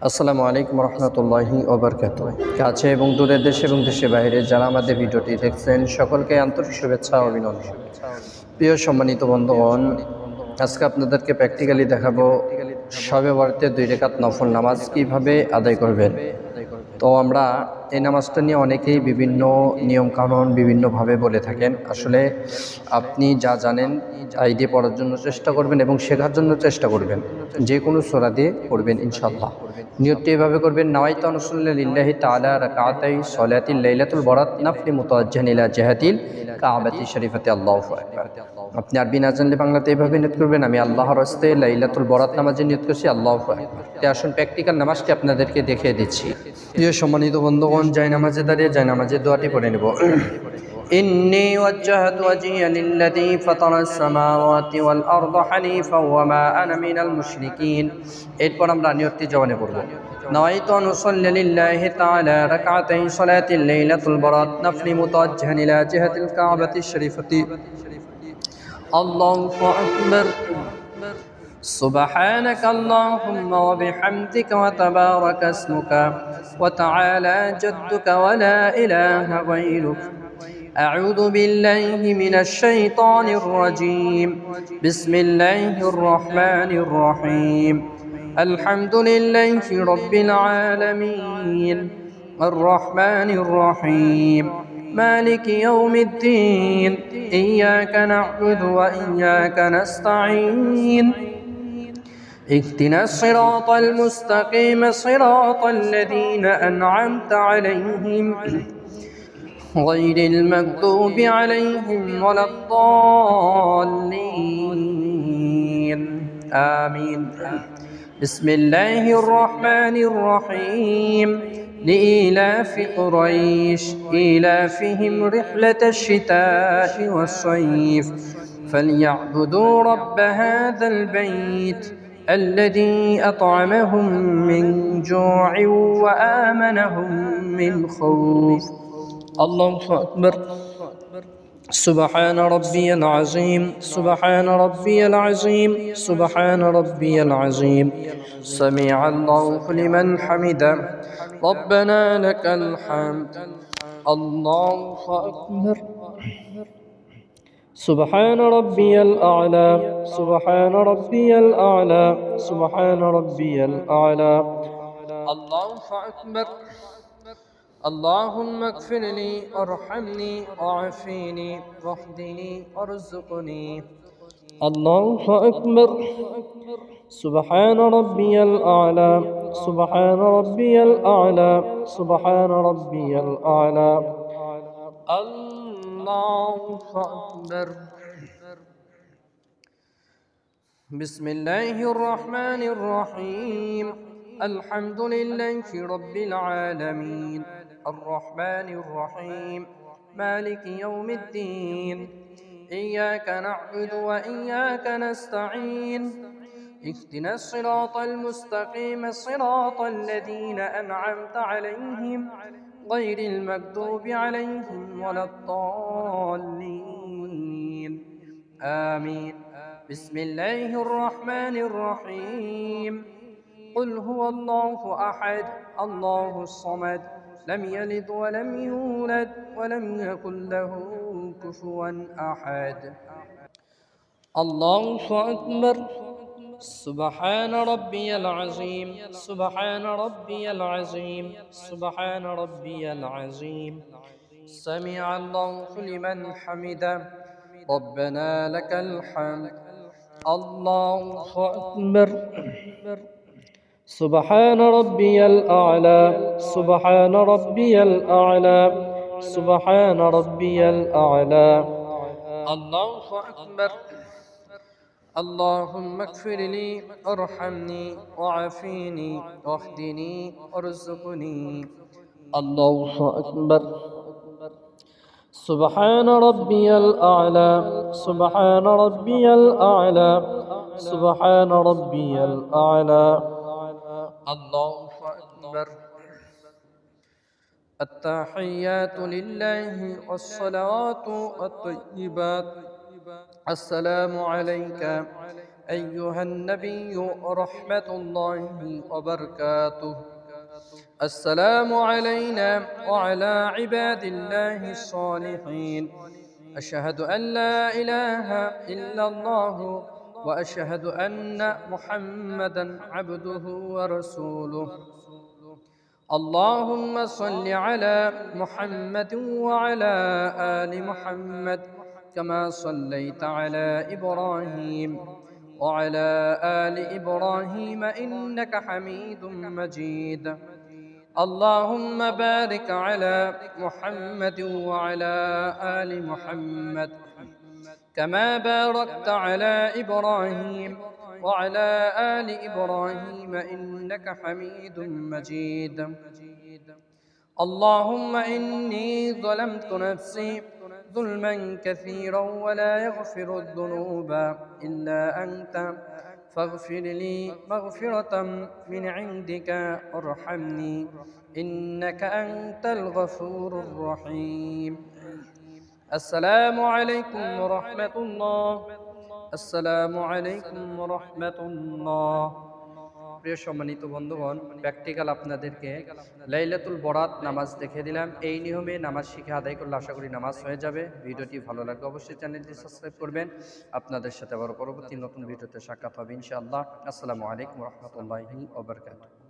আসসালামু আলাইকুম রহমতুল্লাহি ওয়া বারাকাতুহু। কাছে এবং দূরের দেশে এবং দেশের বাইরে যারা আমাদের ভিডিওটি দেখছেন সকলকে আন্তরিক শুভেচ্ছা ও অভিনন্দন। প্রিয় সম্মানিত বন্ধুগণ, আজকে আপনাদেরকে প্র্যাকটিক্যালি দেখাবো শবে বরাতে 2 রাকাত নফল নামাজ কিভাবে আদায় করবেন। তো আমরা এই নামাজটা নিয়ে অনেকেই বিভিন্ন নিয়ম কানুন বিভিন্নভাবে বলে থাকেন। আসলে আপনি যা জানেন তাই দিয়ে পড়ার জন্য চেষ্টা করবেন এবং শেখার জন্য চেষ্টা করবেন। যে কোনো সূরা দিয়ে পড়বেন ইনশাআল্লাহ। নিয়তটি এভাবে করবেন, নাওয়াইতু আন উসাল্লি লিল্লাহি তাআলা রাকাতাই সলাতিল লাইলাতুল বরাত নাফলি মুতাওয়াজ্জিহান ইলা জিহাতিল কাবাতি শরীফাতি আল্লাহু আকবার। আপনি আরবি না জানলে বাংলাতে এভাবে নিয়ত করবেন, আমি আল্লাহর হস্তে লাইলাতুল বরাত নামাজে নিয়ত করছি, আল্লাহু আকবার। আসুন প্র্যাকটিক্যাল নামাজটি আপনাদেরকে দেখিয়ে দিচ্ছি। প্রিয় সম্মানিত বন্ধুগণ, যাই নামাজে দাঁড়িয়ে যাই নামাজের দোয়াটি পড়ে নেব। إني وجهت وجهي للذي فطر السماوات والأرض حنيفا وما أنا من المشركين। এরপর আমরা নিয়তটি জবানে পড়ব। نويت أن أصلي لله تعالى ركعتي صلاة الليلة البراء نفل متوجها إلى جهة الكعبة الشريفة الله أكبر سبحانك اللهم وبحمدك وتبارك اسمك وتعالى جدك ولا إله غيرك أعوذ بالله من الشيطان الرجيم بسم الله الرحمن الرحيم الحمد لله رب العالمين الرحمن الرحيم مالك يوم الدين إياك نعبد وإياك نستعين اهدنا الصراط المستقيم صراط الذين أنعمت عليهم غير المغضوب عليهم ولا الضالين آمين بسم الله الرحمن الرحيم لإيلاف قريش إيلافهم رحلة الشتاء والصيف فليعبدوا رب هذا البيت الذي أطعمهم من جوع وآمنهم من خوف الله أكبر سبحان ربي العظيم سبحان ربي العظيم سبحان ربي العظيم سمع الله لمن حمده ربنا لك الحمد الله أكبر سبحان ربي الأعلى سبحان ربي الأعلى سبحان ربي الأعلى الله أكبر اللهم اغفر لي وارحمني وعافيني واهدني وارزقني الله أكبر سبحان ربي الأعلى سبحان ربي الأعلى سبحان ربي الأعلى الله أكبر بسم الله الرحمن الرحيم الحمد لله رب العالمين الرحمن الرحيم مالك يوم الدين إياك نعبد وإياك نستعين اهدنا الصراط المستقيم صراط الذين أنعمت عليهم غير المغضوب عليهم ولا الضالين آمين بسم الله الرحمن الرحيم قل هو الله أحد الله الصمد لم يلد ولم يولد ولم يكن له كفوا أحد الله أكبر سبحان ربي العظيم سبحان ربي العظيم سبحان ربي العظيم سمع الله لمن حمده ربنا لك الحمد الله أكبر سبحان ربي الأعلى سبحان ربي الأعلى سبحان ربي الأعلى الله أكبر اللهم اغفر لي وارحمني وعافيني واهدني وارزقني الله أكبر سبحان ربي الأعلى سبحان ربي الأعلى سبحان ربي الأعلى الله أكبر التحيات لله والصلوات والطيبات السلام عليك أيها النبي رحمة الله وبركاته. السلام علينا وعلى عباد الله الصالحين. أشهد أن لا إله إلا الله وأشهد أن محمدا عبده ورسوله. اللهم صل على محمد وعلى آل محمد كما صليت على إبراهيم وعلى آل إبراهيم إنك حميد مجيد. اللهم بارك على محمد وعلى آل محمد كما باركت على إبراهيم وعلى آل إبراهيم إنك حميد مجيد. اللهم إني ظلمت نفسي ظلما كثيرا ولا يغفر الذنوب إلا أنت فاغفر لي مغفرة من عندك وارحمني إنك أنت الغفور الرحيم. السلام عليكم ورحمة الله। আসসালামু আলাইকুম ওয়া রাহমাতুল্লাহ। প্রিয় সম্মানিত বন্ধুগণ, প্র্যাকটিক্যাল আপনাদেরকে লাইলাতুল বরাত নামাজ দেখিয়ে দিলাম। এই নিয়মে নামাজ শিখে আদায় করলে আশা করি নামাজ হয়ে যাবে। ভিডিওটি ভালো লাগলে অবশ্যই চ্যানেলটি সাবস্ক্রাইব করবেন। আপনাদের সাথে আবার পরবর্তী নতুন ভিডিওতে সাক্ষাৎ হবে ইনশাআল্লাহ। আসসালামু আলাইকুম ওয়া রাহমাতুল্লাহি ওয়া বারাকাতুহু।